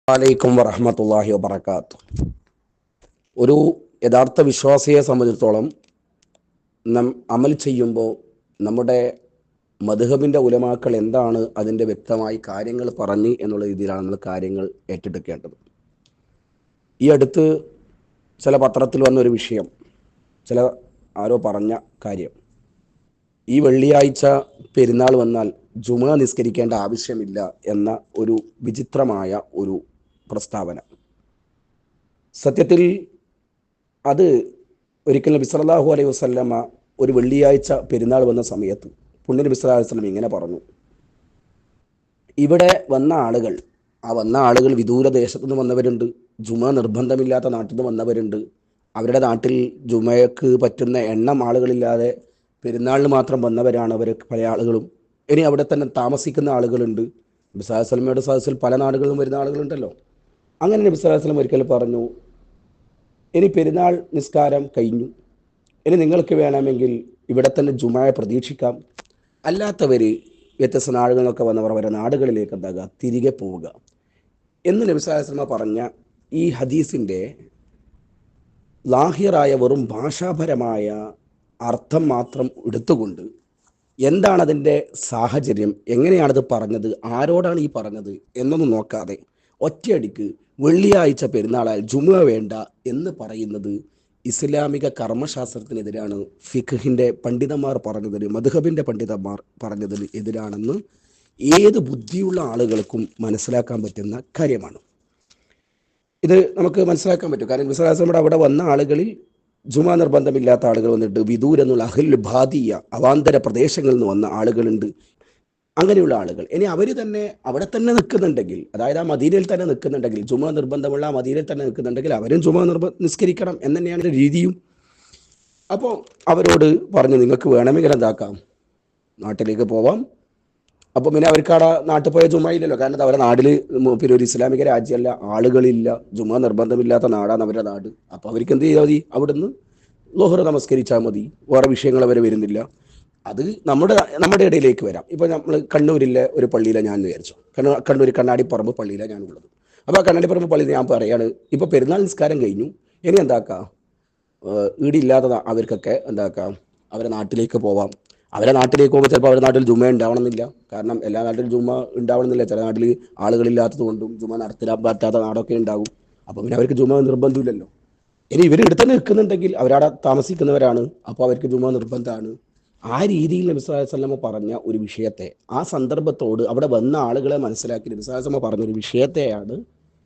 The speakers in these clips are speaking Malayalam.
വലൈക്കും വറഹ്മത്തുള്ളാഹി വബറകാതുഹു. ഒരു യഥാർത്ഥ വിശ്വാസിയെ സംബന്ധിച്ചിടത്തോളം അമൽ ചെയ്യുമ്പോൾ നമ്മുടെ മദ്ഹബിൻ്റെ ഉലമാക്കൾ എന്താണ് അതിൻ്റെ വ്യക്തമായി കാര്യങ്ങൾ പറഞ്ഞ് എന്നുള്ള രീതിയിലാണ് നമ്മൾ കാര്യങ്ങൾ ഏറ്റെടുക്കേണ്ടത്. ഈ അടുത്ത് ചില പത്രത്തിൽ വന്നൊരു വിഷയം, ചില ആരോ പറഞ്ഞ കാര്യം, ഈ വെള്ളിയാഴ്ച പെരുന്നാൾ വന്നാൽ ജുമുഅ നിസ്കരിക്കേണ്ട ആവശ്യമില്ല എന്ന ഒരു വിചിത്രമായ ഒരു പ്രസ്താവന. സത്യത്തിൽ അത് ഒരിക്കൽ നബി സല്ലല്ലാഹു അലൈഹി വസല്ലമ ഒരു വെള്ളിയാഴ്ച പെരുന്നാൾ വന്ന സമയത്ത് പുണ്യ നബി സല്ലല്ലാഹു അലൈഹി വസല്ലം ഇങ്ങനെ പറഞ്ഞു, ഇവിടെ വന്ന ആളുകൾ വിദൂര ദേശത്തു നിന്ന് വന്നവരുണ്ട്, ജുമുഅ നിർബന്ധമില്ലാത്ത നാട്ടിൽ നിന്ന് വന്നവരുണ്ട്, അവരുടെ നാട്ടിൽ ജുമയ്ക്ക് പറ്റുന്ന എണ്ണം ആളുകളില്ലാതെ പെരുന്നാളിന് മാത്രം വന്നവരാണ് അവർ പല ആളുകളും. ഇനി അവിടെ തന്നെ താമസിക്കുന്ന ആളുകളുണ്ട്. നബി സല്ലല്ലാഹു അലൈഹി വസല്ലമയുടെ സദസ്സിൽ പല നാടുകളിലും വരുന്ന ആളുകളുണ്ടല്ലോ. അങ്ങനെ നബി സല്ലല്ലാഹു അലൈഹി വസല്ലം ഒരിക്കൽ പറഞ്ഞു, ഇനി പെരുന്നാൾ നിസ്കാരം കഴിഞ്ഞു, ഇനി നിങ്ങൾക്ക് വേണമെങ്കിൽ ഇവിടെ തന്നെ ജുമഅ പ്രതീക്ഷിക്കാം, അല്ലാത്തവർ വ്യത്യസ്ത നാടുകളിൽ നിന്നൊക്കെ വന്നവർ അവരുടെ നാടുകളിലേക്ക് എന്താകുക, തിരികെ പോവുക എന്ന് നബി സല്ലല്ലാഹു അലൈഹി വസല്ലം പറഞ്ഞ ഈ ഹദീസിൻ്റെ ലാഹിറായ വെറും ഭാഷാപരമായ അർത്ഥം മാത്രം എടുത്തുകൊണ്ട് എന്താണ് അതിൻ്റെ സാഹചര്യം, എങ്ങനെയാണത് പറഞ്ഞത്, ആരോടാണ് ഈ പറഞ്ഞത് എന്നൊന്നും നോക്കാതെ ഒറ്റയടിക്ക് വെള്ളിയാഴ്ച പെരുന്നാളാൽ ജുമുഅ വേണ്ട എന്ന് പറയുന്നത് ഇസ്ലാമിക കർമ്മശാസ്ത്രത്തിനെതിരാണ്, ഫിഖ്ഹിൻ്റെ പണ്ഡിതന്മാർ പറഞ്ഞതിന്, മദ്ഹബിൻ്റെ പണ്ഡിതന്മാർ പറഞ്ഞതിന് എതിരാണെന്ന് ഏത് ബുദ്ധിയുള്ള ആളുകൾക്കും മനസ്സിലാക്കാൻ പറ്റുന്ന കാര്യമാണ്. ഇത് നമുക്ക് മനസ്സിലാക്കാൻ പറ്റും. കാരണം വിശ്വാസങ്ങളുടെ അവിടെ വന്ന ആളുകളിൽ ജുമാ നിർബന്ധമില്ലാത്ത ആളുകൾ വന്നിട്ട്, വിദൂർ എന്നുള്ള അഹ്ലുൽ ബാദിയ അവാന്തര പ്രദേശങ്ങളിൽ നിന്ന് വന്ന ആളുകളുണ്ട്. അങ്ങനെയുള്ള ആളുകൾ ഇനി അവർ തന്നെ അവിടെ തന്നെ നിൽക്കുന്നുണ്ടെങ്കിൽ, അതായത് ആ മദീനയിൽ തന്നെ നിൽക്കുന്നുണ്ടെങ്കിൽ, ജുമാ നിർബന്ധമുള്ള ആ മദീനയിൽ തന്നെ നിൽക്കുന്നുണ്ടെങ്കിൽ അവരും ജുമാ നിസ്കരിക്കണം എന്ന് തന്നെയാണ് രീതിയും. അപ്പോൾ അവരോട് പറഞ്ഞു, നിങ്ങൾക്ക് വേണമെങ്കിൽ എന്താക്കാം, നാട്ടിലേക്ക് പോവാം. അപ്പോൾ പിന്നെ അവർക്ക് അവിടെ നാട്ടിൽ പോയ ജുമാ ഇല്ലല്ലോ, കാരണം അവരുടെ നാട്ടിൽ പിന്നെ ഒരു ഇസ്ലാമിക രാജ്യമല്ല, ആളുകളില്ല, ജുമാ നിർബന്ധമില്ലാത്ത നാടാണ് അവരുടെ നാട്. അപ്പോൾ അവർക്ക് എന്ത് ചെയ്താൽ മതി, അവിടുന്ന് ളുഹർ നമസ്കരിച്ചാൽ മതി, വേറെ വിഷയങ്ങൾ അവർ വരുന്നില്ല. അത് നമ്മുടെ ഇടയിലേക്ക് വരാം. ഇപ്പോൾ നമ്മൾ കണ്ണൂരിലെ ഒരു പള്ളിയിലാണ് ഞാൻ വിചാരിച്ചു, കണ്ണൂർ കണ്ണാടിപ്പറമ്പ് പള്ളിയിലാണ് ഞാനുള്ളത്. അപ്പോൾ ആ കണ്ണാടിപ്പറമ്പ് പള്ളിയിൽ ഞാൻ പറയാണ്, ഇപ്പോൾ പെരുന്നാൾ നിസ്കാരം കഴിഞ്ഞു, ഇനി എന്താക്കാം, ഈടില്ലാത്ത അവർക്കൊക്കെ എന്താക്കാം, അവരെ നാട്ടിലേക്ക് പോവാം. അവരെ നാട്ടിലേക്ക് പോകുമ്പോൾ ചിലപ്പോൾ അവരുടെ നാട്ടിൽ ജുമ ഉണ്ടാവണമെന്നില്ല, കാരണം എല്ലാ നാട്ടിലും ജുമ ഉണ്ടാവണമെന്നില്ല. ചില നാട്ടിൽ ആളുകളില്ലാത്തത് കൊണ്ടും ജുമ നടത്താൻ പറ്റാത്ത നാടൊക്കെ ഉണ്ടാവും. അപ്പോൾ പിന്നെ അവർക്ക് ജുമ നിർബന്ധമില്ലല്ലോ. ഇനി ഇവർ ഇവിടെ തന്നെ നിൽക്കുന്നുണ്ടെങ്കിൽ അവരവിടെ താമസിക്കുന്നവരാണ്, അപ്പോൾ അവർക്ക് ജുമ നിർബന്ധമാണ്. ആ രീതിയിൽ നബി സല്ലല്ലാഹു അലൈഹി വസല്ലം പറഞ്ഞ ഒരു വിഷയത്തെ, ആ സന്ദർഭത്തോട് അവിടെ വന്ന ആളുകളെ മനസ്സിലാക്കി നബി സല്ലല്ലാഹു അലൈഹി വസല്ലം പറഞ്ഞൊരു വിഷയത്തെയാണ്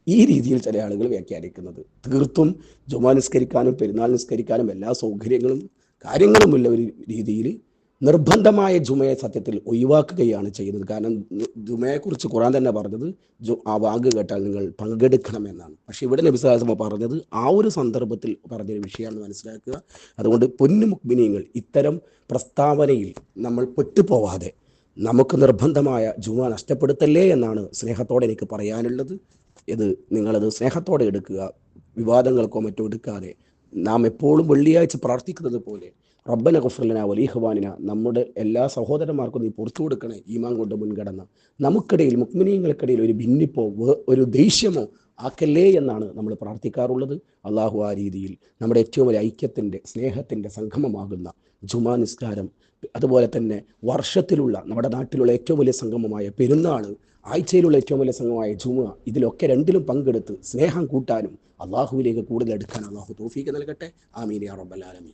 ഈ രീതിയിൽ ചില ആളുകൾ വ്യാഖ്യാനിക്കുന്നത്. തീർത്തും ജുമാ നിസ്കരിക്കാനും പെരുന്നാൾ നിസ്കരിക്കാനും എല്ലാ സൗകര്യങ്ങളും കാര്യങ്ങളുമുള്ള ഒരു രീതിയിൽ നിർബന്ധമായ ജുമയെ സത്യത്തിൽ ഒഴിവാക്കുകയാണ് ചെയ്യുന്നത്. കാരണം ജുമയെക്കുറിച്ച് ഖുർആൻ തന്നെ പറഞ്ഞത് ആ വാങ്ക് കേട്ടാൽ നിങ്ങൾ പങ്കെടുക്കണമെന്നാണ്. പക്ഷേ ഇവിടെ നബി സല്ലല്ലാഹു അലൈഹി വസല്ലം പറഞ്ഞത് ആ ഒരു സന്ദർഭത്തിൽ പറഞ്ഞൊരു വിഷയമാണെന്ന് മനസ്സിലാക്കുക. അതുകൊണ്ട് പൊന്നു മുഅ്മിനീങ്ങൾ, ഇത്തരം പ്രസ്താവനയിൽ നമ്മൾ പെട്ടുപോവാതെ നമുക്ക് നിർബന്ധമായ ജുമ നഷ്ടപ്പെടുത്തല്ലേ എന്നാണ് സ്നേഹത്തോടെ എനിക്ക് പറയാനുള്ളത്. ഇത് നിങ്ങളത് സ്നേഹത്തോടെ എടുക്കുക, വിവാദങ്ങൾക്കോ മറ്റോ എടുക്കാതെ. നാം എപ്പോഴും വെള്ളിയാഴ്ച പ്രാർത്ഥിക്കുന്നത് പോലെ, റബ്ബന ഗഫ്ർ ലനാ വലിഖ്വാനിന, നമ്മുടെ എല്ലാ സഹോദരന്മാർക്കും നീ പുറത്തു കൊടുക്കണേ, ഈമാൻ കൊണ്ട് മുൻഗണന, നമുക്കിടയിൽ മുഅ്മിനീങ്ങൾക്കിടയിൽ ഒരു ഭിന്നിപ്പോ ഒരു ദേഷ്യമോ ആക്കല്ലേ എന്നാണ് നമ്മൾ പ്രാർത്ഥിക്കാറുള്ളത്. അള്ളാഹു ആ രീതിയിൽ നമ്മുടെ ഏറ്റവും വലിയ ഐക്യത്തിൻ്റെ സ്നേഹത്തിൻ്റെ സംഗമമാകുന്ന ജുമാ നിസ്കാരം, അതുപോലെ തന്നെ വർഷത്തിലുള്ള നമ്മുടെ നാട്ടിലുള്ള ഏറ്റവും വലിയ സംഗമമായ പെരുന്നാൾ, ആഴ്ചയിലുള്ള ഏറ്റവും വലിയ സംഗമമായ ജുമുഅ, ഇതിലൊക്കെ രണ്ടിലും പങ്കെടുത്ത് സ്നേഹം കൂട്ടാനും അള്ളാഹുവിലേക്ക് കൂടുതൽ എടുക്കാൻ അള്ളാഹു തൗഫീഖ് നൽകട്ടെ. ആമീൻ യാ റബ്ബൽ ആലമീൻ.